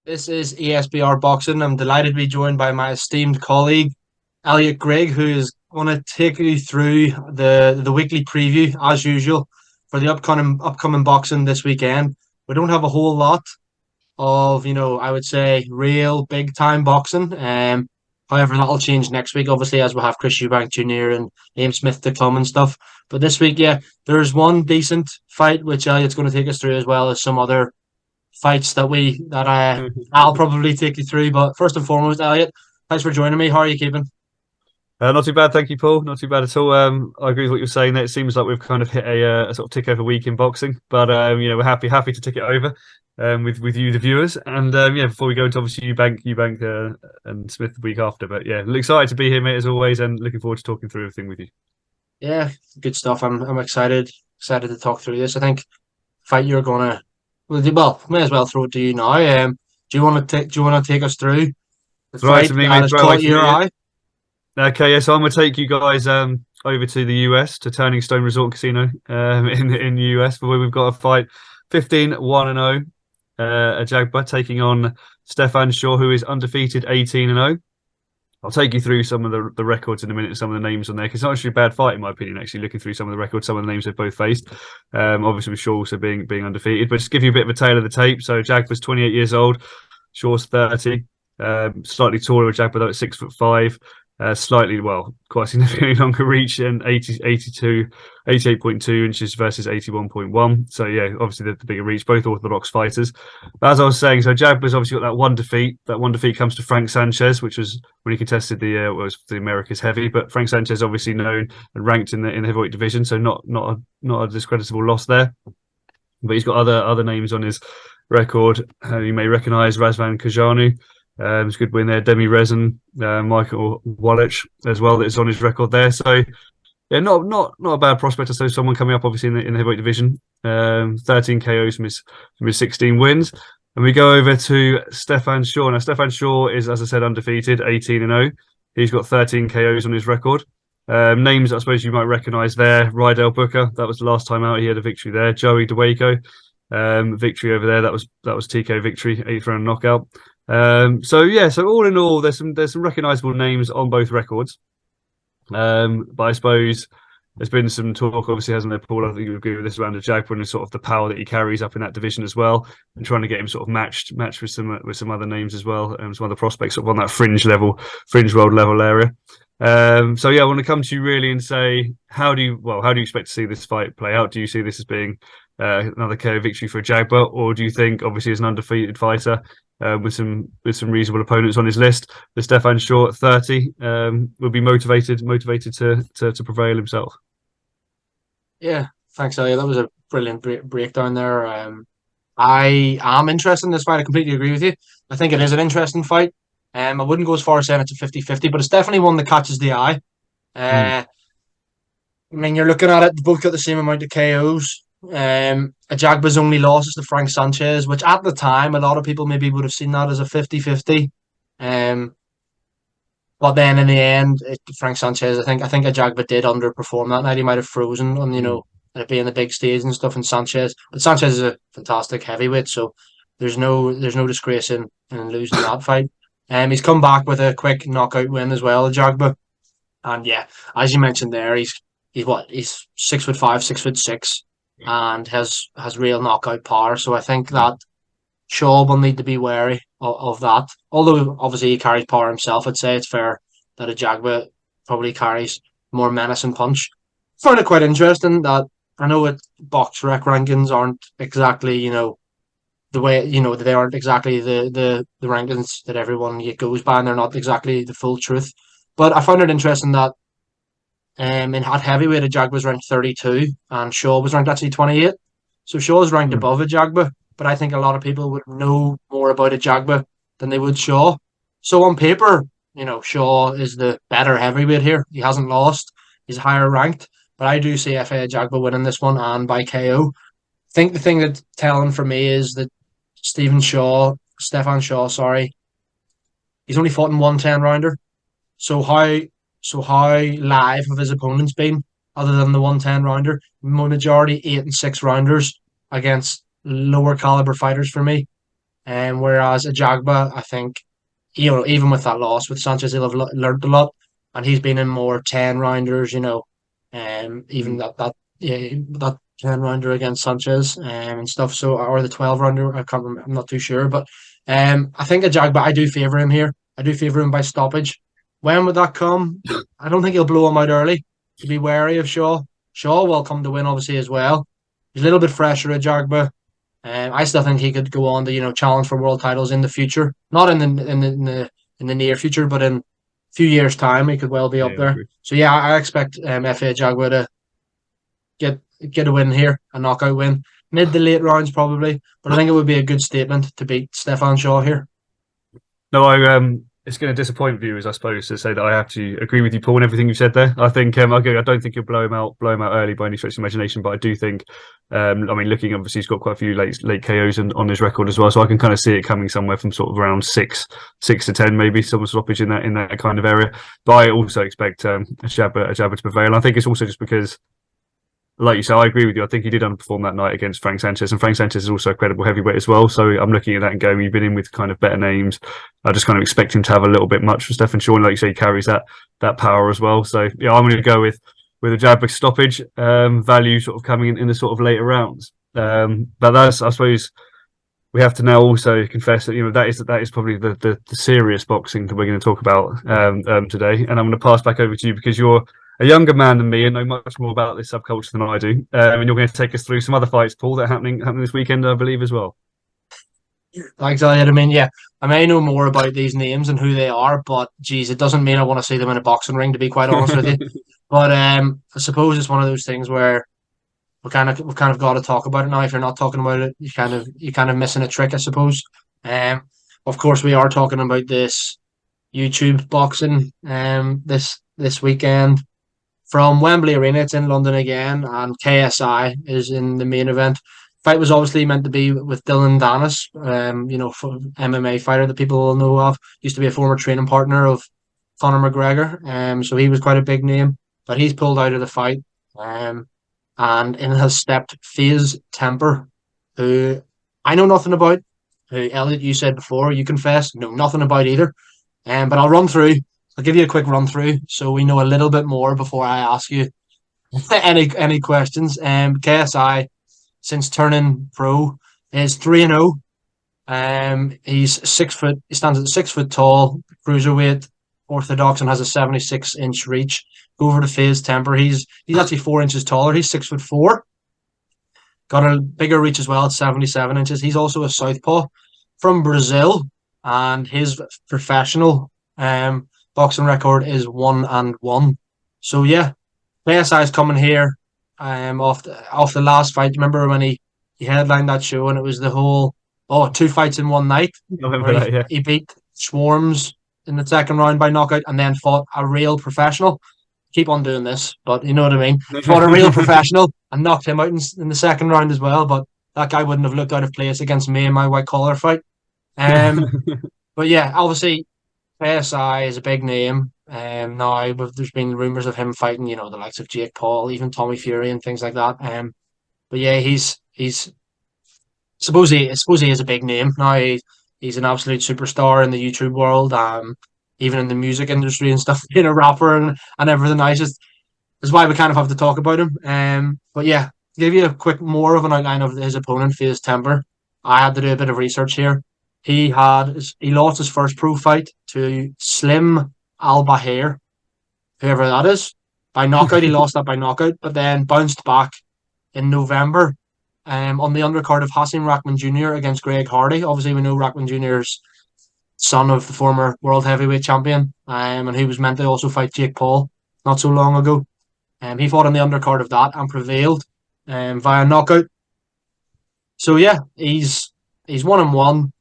This is ESBR Boxing. I'm delighted to be joined by my esteemed colleague, Elliott who is going to take you through the weekly preview as usual for the upcoming boxing this weekend. We don't have a whole lot of, I would say real big time boxing. However, that'll change next week, obviously, as we'll have Chris Eubank Jr. and Liam Smith to come and stuff. But this week, yeah, there's one decent fight which Elliott's going to take us through, as well as some other fights that I'll probably take you through. But first and foremost, Elliott, thanks for joining me. How are you keeping? Not too bad, thank you, Paul. Not too bad at all. I agree with what you're saying. That it seems like we've kind of hit a sort of tick over week in boxing, but we're happy to tick it over with you, the viewers. And before we go into obviously Eubank, and Smith the week after. But yeah, excited to be here, mate, as always, and looking forward to talking through everything with you. Yeah, good stuff. I'm excited to talk through this. I think fight you're gonna well, may as well throw it to you now. Do you want to take us through the Right to fight me, that mate. has Right away caught to your me. Yeah. eye? Okay, yeah. So I'm gonna take you guys over to the US to Turning Stone Resort Casino in the US, where we've got a fight 15-1-0. Ajagba taking on Stephan Shaw, who is undefeated 18-0. I'll take you through some of the records in a minute, some of the names on there, because it's not actually a bad fight, in my opinion, actually, looking through some of the records, some of the names they've both faced. Obviously, with Shaw also being undefeated. But just give you a bit of a tale of the tape. So, Ajagba's 28 years old, Shaw's 30. Slightly taller, Ajagba, though, at 6'5". Quite significantly longer reach, and 88.2 inches versus 81.1. So yeah, obviously the bigger reach, both orthodox fighters. But as I was saying, so Jagba's obviously got that one defeat. That one defeat comes to Frank Sanchez, which was when he contested the America's heavy. But Frank Sanchez obviously known and ranked in the heavyweight division, so not a discreditable loss there. But he's got other names on his record. You may recognise Razvan Kajanu. It's a good win there. Demi Rezin, Michael Wallach as well. That's on his record there. So yeah, not a bad prospect. I suppose someone coming up obviously in the heavyweight division. 13 KOs from his 16 wins. And we go over to Stephan Shaw. Now Stephan Shaw is, as I said, undefeated, 18-0. He's got 13 KOs on his record. Names I suppose you might recognise there. Rydell Booker, that was the last time out. He had a victory there. Joey DeWaco, victory over there. That was TKO victory, 8th round knockout. So all in all, there's some recognisable names on both records. But I suppose there's been some talk, obviously, hasn't there, Paul? I think you agree with this around Ajagba and sort of the power that he carries up in that division as well, and trying to get him sort of matched with some other names as well, some other prospects sort of on that fringe world level area. So yeah, I want to come to you really and say, how do you expect to see this fight play out? Do you see this as being another KO victory for Ajagba, or do you think, obviously, as an undefeated fighter, with some reasonable opponents on his list, the Stephan Shaw at 30 will be motivated to prevail himself? Yeah, thanks, Elliott. That was a brilliant breakdown there. I am interested in this fight. I completely agree with you. I think it is an interesting fight. I wouldn't go as far as saying it's a 50-50, but it's definitely one that catches the eye. Mm. I mean, you're looking at it, they both got the same amount of KOs. Ajagba's only loss is to Frank Sanchez, which at the time, a lot of people maybe would have seen that as a 50-50. But then in the end, Frank Sanchez, I think Ajagba did underperform that night. He might have frozen on, it being the big stage and stuff. And Sanchez is a fantastic heavyweight, so there's no disgrace in losing that fight. He's come back with a quick knockout win as well, Ajagba. And yeah, as you mentioned there, he's 6'5", 6'6", and has real knockout power. So I think that Shaw will need to be wary of that. Although obviously he carries power himself, I'd say it's fair that Ajagba probably carries more menace and punch. I found it quite interesting that I know box rec rankings aren't exactly, the way, that they aren't exactly the rankings that everyone goes by, and they're not exactly the full truth. But I found it interesting that at heavyweight, Ajagba was ranked 32 and Shaw was ranked actually 28. So Shaw's ranked Mm. above Ajagba, but I think a lot of people would know more about Ajagba than they would Shaw. So on paper, Shaw is the better heavyweight here. He hasn't lost. He's higher ranked. But I do see Efe Ajagba winning this one and by KO. I think the thing that's telling for me is that Stephan Shaw, sorry, he's only fought in one 10-rounder. So how live have his opponents been other than the 110-rounder? Majority 8 and 6 rounders against lower caliber fighters for me. Whereas Ajagba, I think, even with that loss with Sanchez, he'll have learned a lot, and he's been in more 10 rounders, even Mm. that 10 rounder against Sanchez, and stuff. So, or the 12 rounder, I can't remember, I'm not too sure, but I think Ajagba, I do favour him here. I do favour him by stoppage. When would that come? I don't think he'll blow him out early. To be wary of Shaw. Shaw will come to win, obviously, as well. He's a little bit fresher at Jagba. I still think he could go on to challenge for world titles in the future, not in the near future, but in a few years' time, he could well be up Yeah, I there. agree. So yeah, I expect Efe Ajagba to get a win here, a knockout win, mid to late rounds probably. But I think it would be a good statement to beat Stephan Shaw here. No, it's going to disappoint viewers, I suppose, to say that I have to agree with you, Paul, and everything you said there. I think, I don't think you'll blow him out early by any stretch of imagination, but I do think, I mean, looking obviously, he's got quite a few late KOs on his record as well, so I can kind of see it coming somewhere from sort of around six to 10, maybe some stoppage in that kind of area. But I also expect Ajagba to prevail. I think it's also just because, like you said, I agree with you. I think he did underperform that night against Frank Sanchez, and Frank Sanchez is also a credible heavyweight as well. So I'm looking at that and going, you've been in with kind of better names. I just kind of expect him to have a little bit much for Stephan Shaw. And like you say, he carries that power as well. So yeah, I'm going to go with a Jabba stoppage value sort of coming in the sort of later rounds. But that's, I suppose, we have to now also confess that that is probably the serious boxing that we're going to talk about today. And I'm going to pass back over to you because you're a younger man than me and know much more about this subculture than I do. And you're going to take us through some other fights, Paul, that are happening this weekend, I believe, as well. Thanks, Elliot. I mean, yeah, I may know more about these names and who they are, but geez, it doesn't mean I want to see them in a boxing ring, to be quite honest with you. But I suppose it's one of those things where we've kind of got to talk about it now. If you're not talking about it, you kind of missing a trick, I suppose. Um, of course, we are talking about this YouTube boxing this weekend from Wembley Arena. It's in London again, and KSI is in the main event. Fight was obviously meant to be with Dillon Danis, MMA fighter that people will know of. Used to be a former training partner of Conor McGregor, so he was quite a big name, but he's pulled out of the fight. And in has stepped Faze Temperrr, who I know nothing about. Who Elliot, you said before, you confessed, know nothing about either. But I'll run through. I'll give you a quick run through so we know a little bit more before I ask you any questions. KSI since turning pro is 3-0. He's 6 foot. He stands at 6 foot tall, cruiserweight, orthodox, and has a 76-inch reach. Go over to Faze Temperrr. He's actually 4 inches taller. He's 6'4". Got a bigger reach as well at 77 inches. He's also a southpaw from Brazil, and his professional boxing record is 1-1. So yeah, KSI is coming here off the last fight. Remember when he headlined that show and it was the whole 2 fights in one night I remember where that, yeah. he beat Swarms in the second round by knockout and then fought a real professional. Keep on doing this, but you know what I mean. Fought a real professional and knocked him out in the second round as well. But that guy wouldn't have looked out of place against me in my white collar fight. Um, but yeah, obviously KSI is a big name. Now there's been rumors of him fighting, the likes of Jake Paul, even Tommy Fury and things like that. But yeah, he's suppose he is a big name now. He's an absolute superstar in the YouTube world. Even in the music industry and stuff, being a rapper and everything. I just That's why we kind of have to talk about him. But yeah, to give you a quick more of an outline of his opponent, Faze Temperrr. I had to do a bit of research here. He lost his first pro fight to Slim Al Bahir, whoever that is, by knockout. He lost that by knockout, but then bounced back in November on the undercard of Hasim Rahman Jr. against Greg Hardy. Obviously, we know Rahman Jr.'s son of the former world heavyweight champion, and he was meant to also fight Jake Paul not so long ago. He fought on the undercard of that and prevailed via knockout. So yeah, he's 1-1.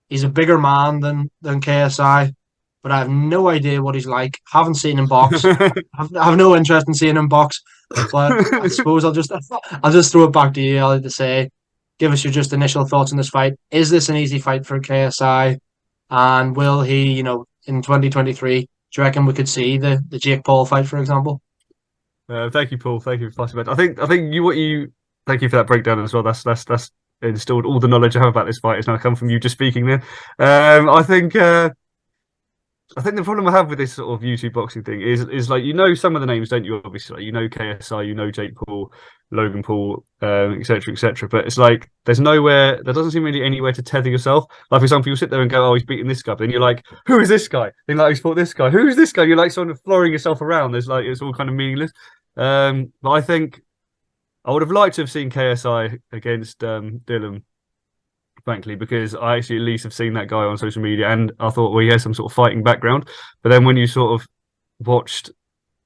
He's a bigger man than KSI, but I have no idea what he's like. Haven't seen him box. I have no interest in seeing him box. But I suppose I'll just throw it back to you, Elliot, to say, give us your just initial thoughts on this fight. Is this an easy fight for KSI? And will he, in 2023, do you reckon we could see the Jake Paul fight, for example? Thank you, Paul. Thank you for passing back. I think thank you for that breakdown as well. That's installed all the knowledge I have about this fight has now come from you just speaking there. I think the problem I have with this sort of YouTube boxing thing is like, some of the names, don't you? Obviously, like, KSI, Jake Paul, Logan Paul, etc., etc. But it's like there doesn't seem really anywhere to tether yourself. Like, for example, you sit there and go, "Oh, he's beating this guy," but then you're like, "Who is this guy?" Then like, he's fought this guy. Who is this guy? You're like sort of flooring yourself around. There's like it's all kind of meaningless. But I think I would have liked to have seen KSI against Dillon, frankly, because I actually at least have seen that guy on social media, and I thought, well, he has some sort of fighting background. But then when you sort of watched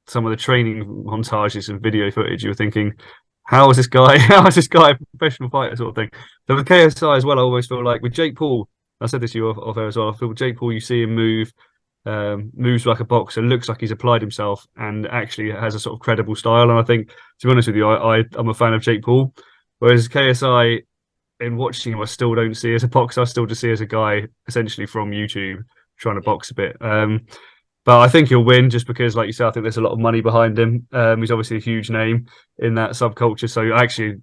some of the training montages and video footage, you were thinking, how is this guy? How is this guy a professional fighter, sort of thing? So with KSI as well, I always feel like with Jake Paul, I said this to you off air as well. I feel with Jake Paul, you see him moves like a boxer, looks like he's applied himself, and actually has a sort of credible style. And I think, to be honest with you, I'm a fan of Jake Paul, whereas KSI, in watching him, I still don't see as a boxer. I still just see as a guy essentially from YouTube trying to box a bit. But I think he'll win just because, like you said, I think there's a lot of money behind him. He's obviously a huge name in that subculture. So I actually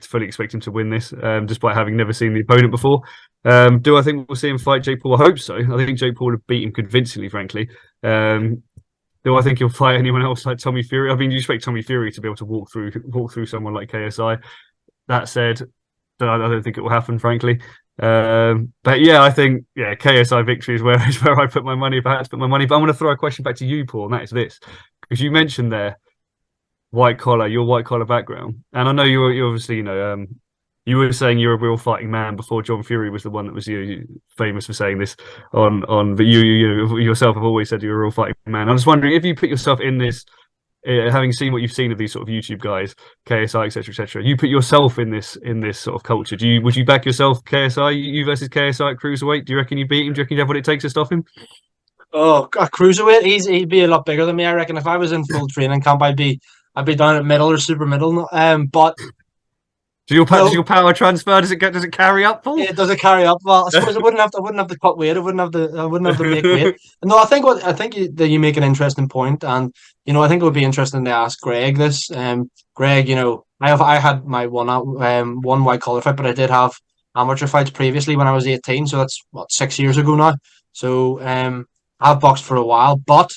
fully expect him to win this, despite having never seen the opponent before. Do I think we'll see him fight Jake Paul? I hope so. I think Jake Paul would beat him convincingly, frankly. Do I think he'll fight anyone else like Tommy Fury? I mean, you expect Tommy Fury to be able to walk through someone like KSI. That said, I don't think it will happen, frankly. But yeah, I think KSI victory is where I put my money. If I had to put my money, but I'm going to throw a question back to you, Paul, and that is this: because you mentioned there your white collar background, and I know you obviously you were saying you're a real fighting man before John Fury was the one that was famous for saying this on. But you yourself have always said you're a real fighting man. I'm just wondering if you put yourself in this. Having seen what you've seen of these sort of YouTube guys, KSI, etc., you put yourself in this sort of culture. Would you back yourself, KSI, you versus KSI at cruiserweight? Do you reckon you beat him? Do you reckon you have what it takes to stop him? Oh, a cruiserweight, he'd be a lot bigger than me. I reckon if I was in full training camp, I'd be down at middle or super middle. But does your power transfer? Does it carry up, Paul? it does it carry up? Well, I suppose I wouldn't have to cut weight. I wouldn't have to make weight. No, I think that you make an interesting point, and I think it would be interesting to ask Greg this. Greg, I had my one white collar fight, but I did have amateur fights previously when I was 18. So that's 6 years ago now. So I've boxed for a while, but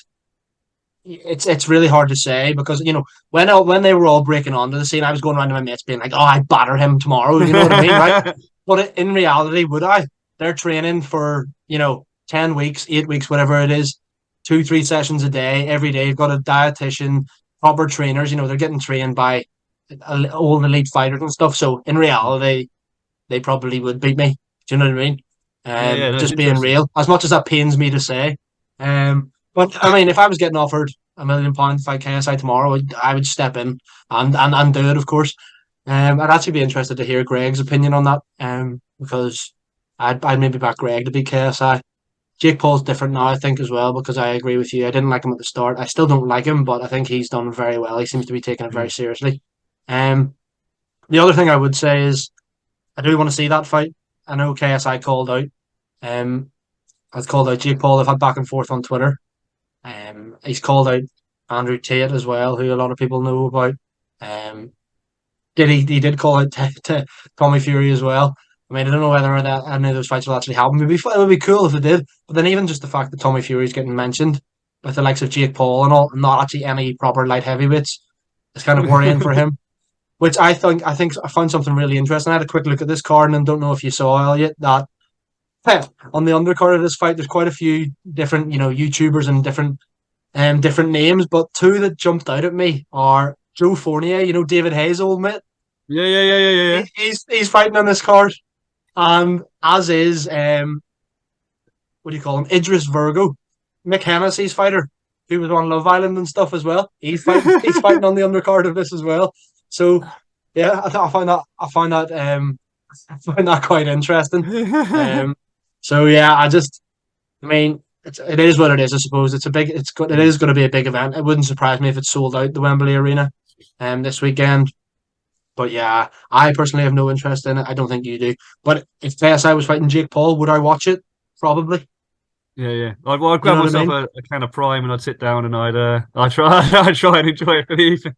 it's really hard to say because when they were all breaking onto the scene, I was going around to my mates being like, "Oh, I batter him tomorrow." You know what I mean, right? But in reality, would I? They're training for 10 weeks, 8 weeks, whatever it is, 2-3 sessions a day, every day. You've got a dietitian, proper trainers. They're getting trained by all elite fighters and stuff. So in reality, they probably would beat me. Do you know what I mean? Yeah, no, Just being real, as much as that pains me to say. But I mean, if I was getting offered £1 million to fight KSI tomorrow, I would step in and do it, of course. I'd actually be interested to hear Greg's opinion on that. Because I'd maybe back Greg to beat KSI. Jake Paul's different now, I think, as well, because I agree with you. I didn't like him at the start. I still don't like him, but I think he's done very well. He seems to be taking it very seriously. The other thing I would say is I do want to see that fight. I know KSI called out. I've called out Jake Paul. I've had back and forth on Twitter. He's called out Andrew Tate as well, who a lot of people know about. He did call out to Tommy Fury as well. I mean, I don't know whether any of those fights will actually happen. It would be cool if it did. But then even just the fact that Tommy Fury is getting mentioned with the likes of Jake Paul and all, and not actually any proper light heavyweights, it's kind of worrying for him. Which I think I found something really interesting. I had a quick look at this card and don't know if you saw, Elliott, that on the undercard of this fight, there's quite a few different, YouTubers and different names, but two that jumped out at me are Joe Fournier, David Hayes' old mate. Yeah. He's fighting on this card, and as is what do you call him, Idris Virgo, Mick Hennessy's fighter, who was on Love Island and stuff as well. He's fighting on the undercard of this as well. So yeah, I find that quite interesting. So yeah, I mean, it is what it is. I suppose it is going to be a big event. It wouldn't surprise me if it sold out the Wembley Arena, this weekend. But yeah, I personally have no interest in it. I don't think you do. But if KSI was fighting Jake Paul, would I watch it? Probably. Yeah. I'd grab myself a can of Prime and I'd sit down and I'd try and enjoy it for the evening.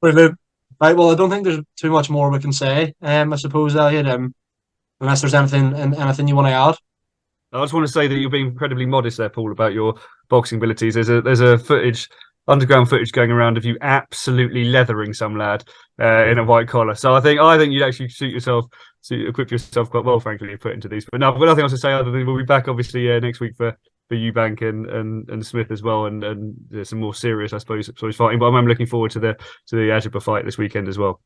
Brilliant. Right. Well, I don't think there's too much more we can say. I suppose, Elliot. Unless there's anything you want to add. I just want to say that you're being incredibly modest there, Paul, about your boxing abilities. There's a underground footage going around of you absolutely leathering some lad in a white collar. So I think you'd actually equip yourself quite well, frankly, and put into these. But no, I've got nothing else to say other than we'll be back obviously next week for Eubank and Smith as well, and some more serious, I suppose, fighting. But I'm looking forward to the Ajagba fight this weekend as well.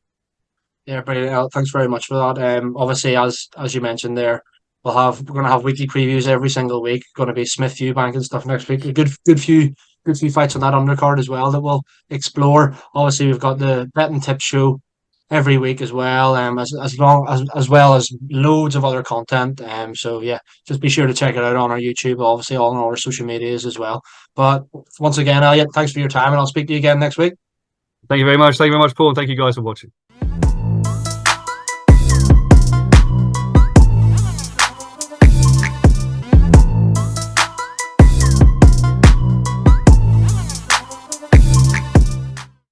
Yeah, brilliant. Thanks very much for that. Obviously, as you mentioned there, we're gonna have weekly previews every single week. Going to be Smith Eubank and stuff next week. A good few fights on that undercard as well that we'll explore. Obviously, we've got the bet and tip show every week as well. As well as loads of other content. So yeah, just be sure to check it out on our YouTube. Obviously, all on our social medias as well. But once again, Elliot, thanks for your time, and I'll speak to you again next week. Thank you very much. Thank you very much, Paul, and thank you guys for watching.